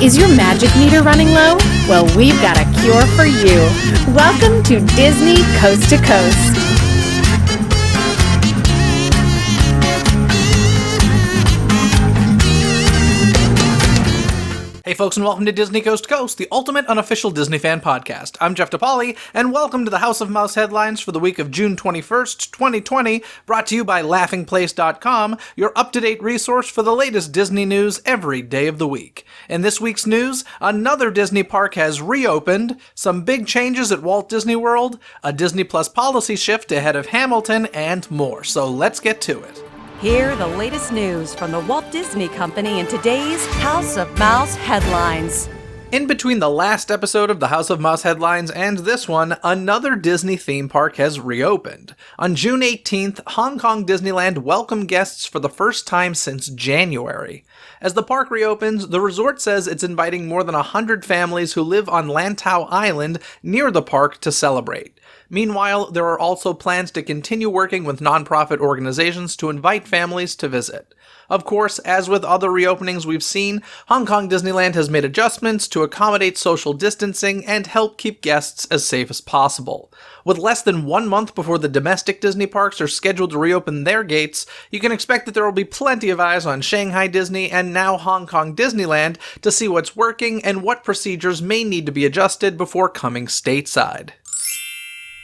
Is your magic meter running low? Well, we've got a cure for you. Welcome to Disney Coast to Coast. Hey folks, and welcome to Disney Coast to Coast, the ultimate unofficial Disney fan podcast. I'm Jeff DePauli, and welcome to the House of Mouse headlines for the week of June 21st, 2020, brought to you by laughingplace.com, your up-to-date resource for the latest Disney news every day of the week. In this week's news, another Disney park has reopened, some big changes at Walt Disney World, a Disney Plus policy shift ahead of Hamilton, and more. So let's get to it. Hear the latest news from the Walt Disney Company in today's House of Mouse headlines. In between the last episode of the House of Mouse headlines and this one, another Disney theme park has reopened. On June 18th, Hong Kong Disneyland welcomed guests for the first time since January. As the park reopens, the resort says it's inviting more than 100 families who live on Lantau Island near the park to celebrate. Meanwhile, there are also plans to continue working with nonprofit organizations to invite families to visit. Of course, as with other reopenings we've seen, Hong Kong Disneyland has made adjustments to accommodate social distancing and help keep guests as safe as possible. With less than 1 month before the domestic Disney parks are scheduled to reopen their gates, you can expect that there will be plenty of eyes on Shanghai Disney and now Hong Kong Disneyland to see what's working and what procedures may need to be adjusted before coming stateside.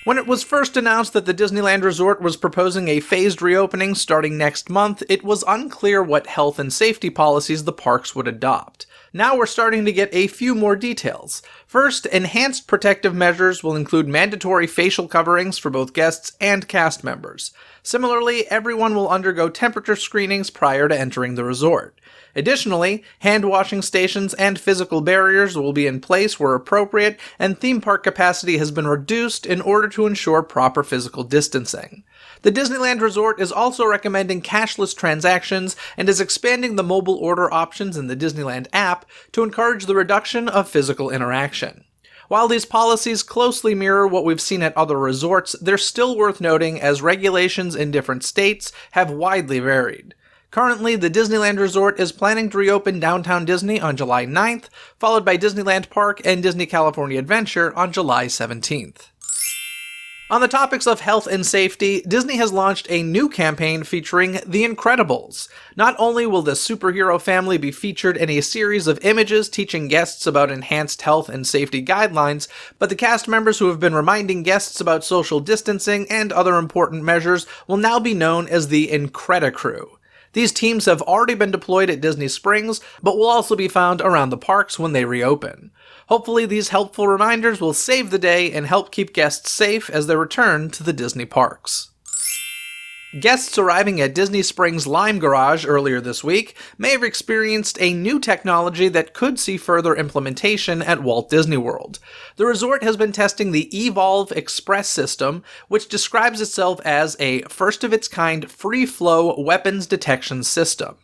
When it was first announced that the Disneyland Resort was proposing a phased reopening starting next month, it was unclear what health and safety policies the parks would adopt. Now we're starting to get a few more details. First, enhanced protective measures will include mandatory facial coverings for both guests and cast members. Similarly, everyone will undergo temperature screenings prior to entering the resort. Additionally, hand-washing stations and physical barriers will be in place where appropriate, and theme park capacity has been reduced in order to ensure proper physical distancing. The Disneyland Resort is also recommending cashless transactions and is expanding the mobile order options in the Disneyland app to encourage the reduction of physical interaction. While these policies closely mirror what we've seen at other resorts, they're still worth noting as regulations in different states have widely varied. Currently, the Disneyland Resort is planning to reopen Downtown Disney on July 9th, followed by Disneyland Park and Disney California Adventure on July 17th. On the topics of health and safety, Disney has launched a new campaign featuring The Incredibles. Not only will the superhero family be featured in a series of images teaching guests about enhanced health and safety guidelines, but the cast members who have been reminding guests about social distancing and other important measures will now be known as the Incredicrew. These teams have already been deployed at Disney Springs, but will also be found around the parks when they reopen. Hopefully these helpful reminders will save the day and help keep guests safe as they return to the Disney parks. Guests arriving at Disney Springs Lime Garage earlier this week may have experienced a new technology that could see further implementation at Walt Disney World. The resort has been testing the Evolve Express system, which describes itself as a first-of-its-kind free-flow weapons detection system.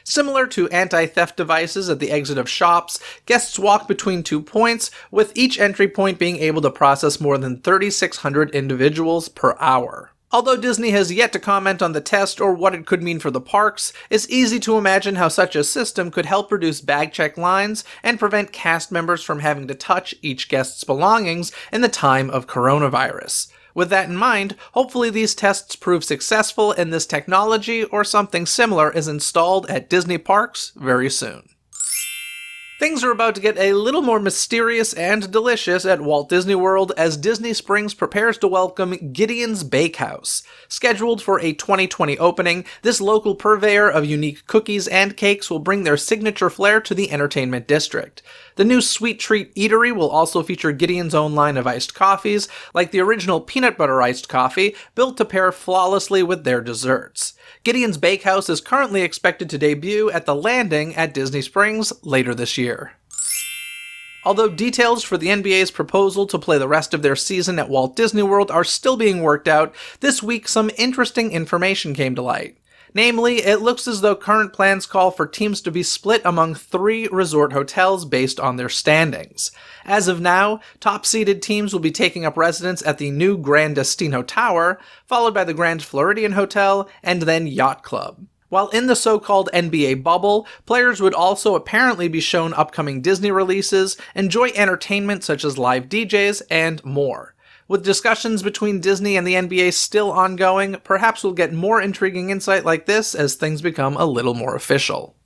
Similar to anti-theft devices at the exit of shops, guests walk between 2 points, with each entry point being able to process more than 3,600 individuals per hour. Although Disney has yet to comment on the test or what it could mean for the parks, it's easy to imagine how such a system could help reduce bag check lines and prevent cast members from having to touch each guest's belongings in the time of coronavirus. With that in mind, hopefully these tests prove successful and this technology or something similar is installed at Disney parks very soon. Things are about to get a little more mysterious and delicious at Walt Disney World as Disney Springs prepares to welcome Gideons Bakehouse. Scheduled for a 2020 opening, this local purveyor of unique cookies and cakes will bring their signature flair to the entertainment district. The new Sweet Treat Eatery will also feature Gideon's own line of iced coffees, like the original peanut butter iced coffee, built to pair flawlessly with their desserts. Gideon's Bakehouse is currently expected to debut at the Landing at Disney Springs later this year. Although details for the NBA's proposal to play the rest of their season at Walt Disney World are still being worked out, this week some interesting information came to light. Namely, it looks as though current plans call for teams to be split among 3 resort hotels based on their standings. As of now, top-seeded teams will be taking up residence at the new Grand Destino Tower, followed by the Grand Floridian Hotel, and then Yacht Club. While in the so-called NBA bubble, players would also apparently be shown upcoming Disney releases, enjoy entertainment such as live DJs, and more. With discussions between Disney and the NBA still ongoing, perhaps we'll get more intriguing insight like this as things become a little more official.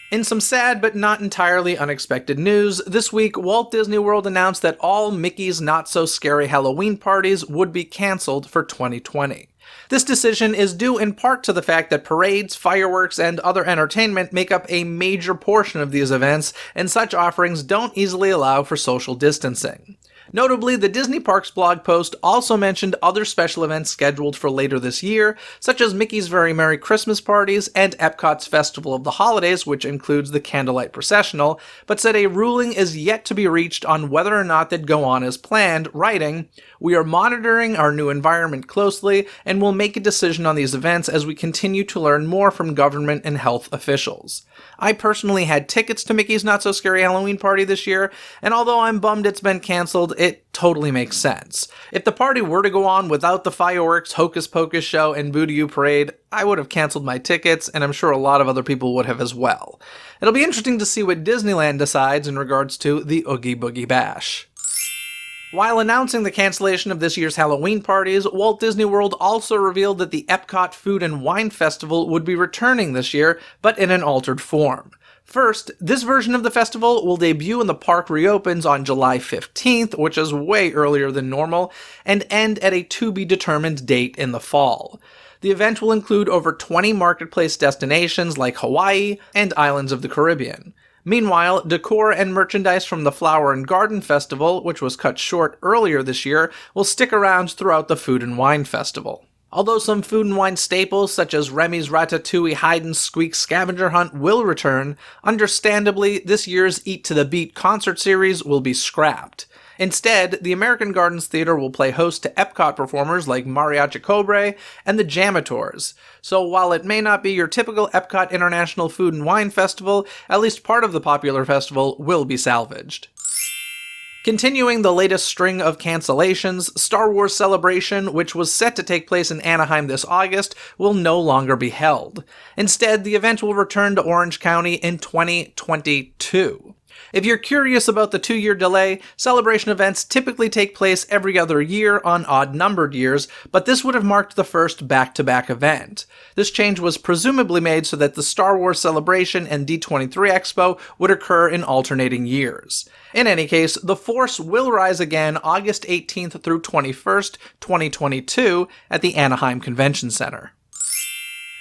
In some sad but not entirely unexpected news, this week Walt Disney World announced that all Mickey's Not So Scary Halloween parties would be cancelled for 2020. This decision is due in part to the fact that parades, fireworks, and other entertainment make up a major portion of these events, and such offerings don't easily allow for social distancing. Notably, the Disney Parks blog post also mentioned other special events scheduled for later this year, such as Mickey's Very Merry Christmas parties and Epcot's Festival of the Holidays, which includes the Candlelight Processional, but said a ruling is yet to be reached on whether or not they'd go on as planned, writing, "We are monitoring our new environment closely and will make a decision on these events as we continue to learn more from government and health officials." I personally had tickets to Mickey's Not So Scary Halloween Party this year, and although I'm bummed it's been cancelled, it totally makes sense. If the party were to go on without the fireworks, Hocus Pocus show, and Boo-to-You parade, I would have cancelled my tickets, and I'm sure a lot of other people would have as well. It'll be interesting to see what Disneyland decides in regards to the Oogie Boogie Bash. While announcing the cancellation of this year's Halloween parties, Walt Disney World also revealed that the Epcot Food and Wine Festival would be returning this year, but in an altered form. First, this version of the festival will debut when the park reopens on July 15th, which is way earlier than normal, and end at a to-be-determined date in the fall. The event will include over 20 marketplace destinations like Hawaii and islands of the Caribbean. Meanwhile, decor and merchandise from the Flower and Garden Festival, which was cut short earlier this year, will stick around throughout the Food and Wine Festival. Although some food and wine staples such as Remy's Ratatouille Hide and Squeak Scavenger Hunt will return, understandably, this year's Eat to the Beat concert series will be scrapped. Instead, the American Gardens Theater will play host to Epcot performers like Mariachi Cobre and the Jamators. So while it may not be your typical Epcot International Food and Wine Festival, at least part of the popular festival will be salvaged. Continuing the latest string of cancellations, Star Wars Celebration, which was set to take place in Anaheim this August, will no longer be held. Instead, the event will return to Orange County in 2022. If you're curious about the 2-year delay, Celebration events typically take place every other year on odd-numbered years, but this would have marked the first back-to-back event. This change was presumably made so that the Star Wars Celebration and D23 Expo would occur in alternating years. In any case, the Force will rise again August 18th through 21st, 2022 at the Anaheim Convention Center.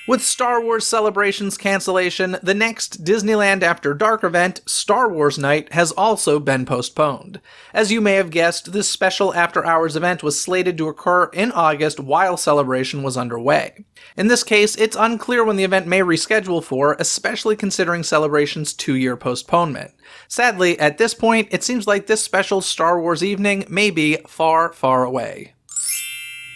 With Star Wars Celebration's cancellation, the next Disneyland After Dark event, Star Wars Night, has also been postponed. As you may have guessed, this special after-hours event was slated to occur in August while Celebration was underway. In this case, it's unclear when the event may reschedule for, especially considering Celebration's 2-year postponement. Sadly, at this point, it seems like this special Star Wars evening may be far, far away.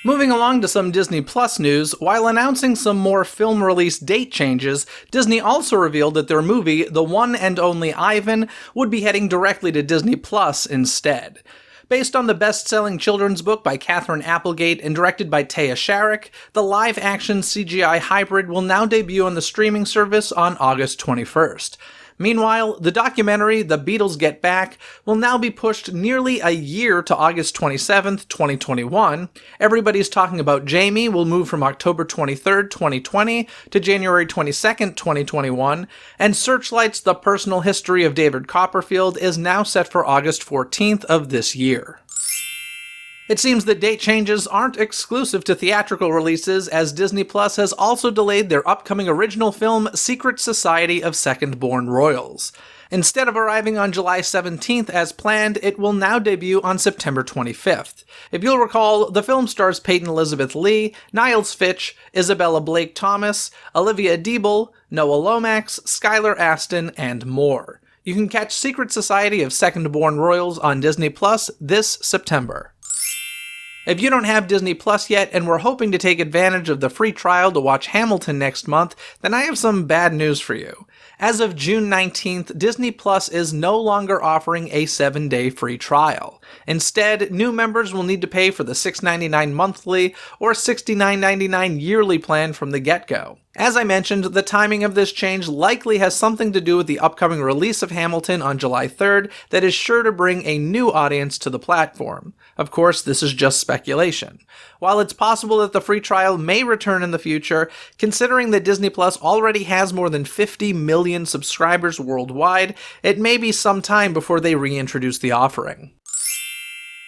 Moving along to some Disney Plus news, while announcing some more film release date changes, Disney also revealed that their movie, The One and Only Ivan, would be heading directly to Disney Plus instead. Based on the best-selling children's book by Catherine Applegate and directed by Taya Sharrock, the live-action CGI hybrid will now debut on the streaming service on August 21st. Meanwhile, the documentary, The Beatles Get Back, will now be pushed nearly a year to August 27th, 2021. Everybody's Talking About Jamie will move from October 23rd, 2020 to January 22nd, 2021, and Searchlight's The Personal History of David Copperfield is now set for August 14th of this year. It seems that date changes aren't exclusive to theatrical releases, as Disney Plus has also delayed their upcoming original film Secret Society of Secondborn Royals. Instead of arriving on July 17th as planned, it will now debut on September 25th. If you'll recall, the film stars Peyton Elizabeth Lee, Niles Fitch, Isabella Blake Thomas, Olivia Deeble, Noah Lomax, Skylar Astin, and more. You can catch Secret Society of Secondborn Royals on Disney Plus this September. If you don't have Disney Plus yet and were hoping to take advantage of the free trial to watch Hamilton next month, then I have some bad news for you. As of June 19th, Disney Plus is no longer offering a 7-day free trial. Instead, new members will need to pay for the $6.99 monthly or $69.99 yearly plan from the get-go. As I mentioned, the timing of this change likely has something to do with the upcoming release of Hamilton on July 3rd that is sure to bring a new audience to the platform. Of course, this is just speculation. While it's possible that the free trial may return in the future, considering that Disney Plus already has more than 50 million subscribers worldwide, it may be some time before they reintroduce the offering.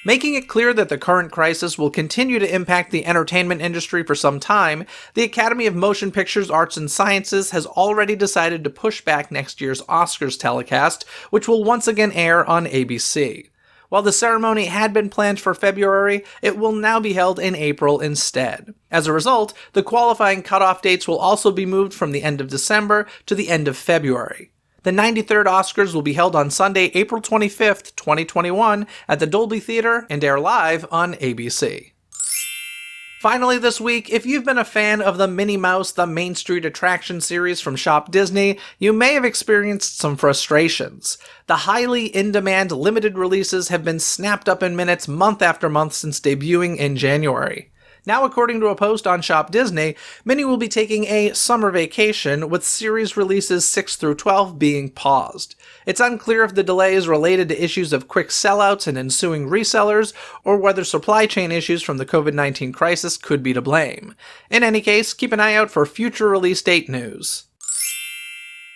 Making it clear that the current crisis will continue to impact the entertainment industry for some time, the Academy of Motion Pictures Arts and Sciences has already decided to push back next year's Oscars telecast, which will once again air on ABC. While the ceremony had been planned for February, it will now be held in April instead. As a result, the qualifying cutoff dates will also be moved from the end of December to the end of February. The 93rd Oscars will be held on Sunday, April 25th, 2021 at the Dolby Theater and air live on ABC. Finally this week, if you've been a fan of the Minnie Mouse The Main Street Attraction series from Shop Disney, you may have experienced some frustrations. The highly in-demand limited releases have been snapped up in minutes month after month since debuting in January. Now, according to a post on Shop Disney, Minnie will be taking a summer vacation, with series releases 6 through 12 being paused. It's unclear if the delay is related to issues of quick sellouts and ensuing resellers, or whether supply chain issues from the COVID-19 crisis could be to blame. In any case, keep an eye out for future release date news.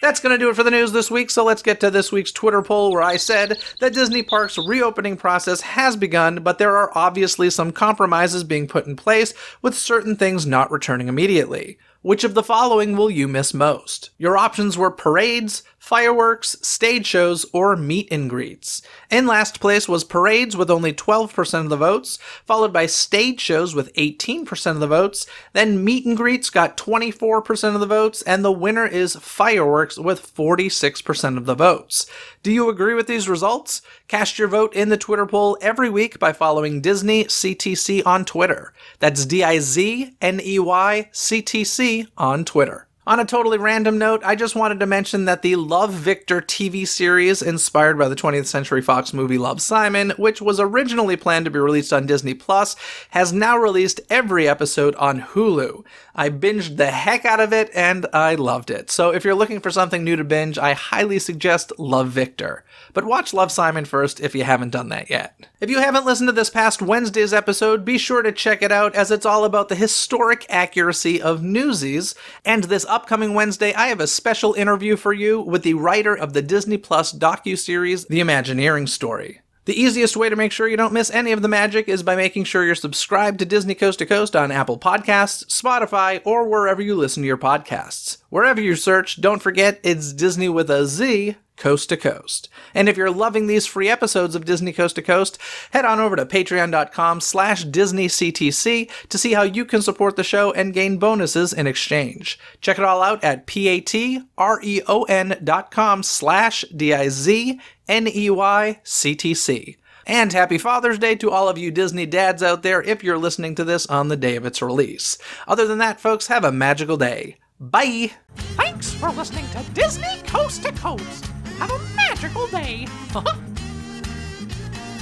That's going to do it for the news this week, so let's get to this week's Twitter poll where I said that Disney Parks' reopening process has begun, but there are obviously some compromises being put in place, with certain things not returning immediately. Which of the following will you miss most? Your options were parades, fireworks, stage shows, or meet and greets. In last place was parades with only 12% of the votes, followed by stage shows with 18% of the votes, then meet and greets got 24% of the votes, and the winner is fireworks with 46% of the votes. Do you agree with these results? Cast your vote in the Twitter poll every week by following Dizney CTC on Twitter. That's DIZNEY CTC on Twitter. On a totally random note, I just wanted to mention that the Love Victor TV series, inspired by the 20th Century Fox movie Love, Simon, which was originally planned to be released on Disney Plus, has now released every episode on Hulu. I binged the heck out of it, and I loved it. So if you're looking for something new to binge, I highly suggest Love Victor. But watch Love, Simon first if you haven't done that yet. If you haven't listened to this past Wednesday's episode, be sure to check it out, as it's all about the historic accuracy of Newsies. And this upcoming Wednesday, I have a special interview for you with the writer of the Disney Plus docuseries, The Imagineering Story. The easiest way to make sure you don't miss any of the magic is by making sure you're subscribed to Disney Coast to Coast on Apple Podcasts, Spotify, or wherever you listen to your podcasts. Wherever you search, don't forget it's Disney with a Z, Coast to Coast. And if you're loving these free episodes of Disney Coast to Coast, head on over to patreon.com/DisneyCTC to see how you can support the show and gain bonuses in exchange. Check it all out at patreon.com/DIZNEYCTC. And happy Father's Day to all of you Disney dads out there if you're listening to this on the day of its release. Other than that, folks, have a magical day. Bye! Thanks for listening to Disney Coast to Coast. Have a magical day.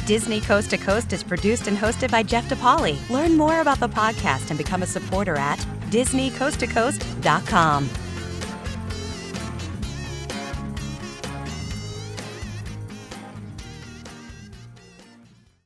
Disney Coast to Coast is produced and hosted by Jeff DePauli. Learn more about the podcast and become a supporter at DisneyCoastToCoast.com.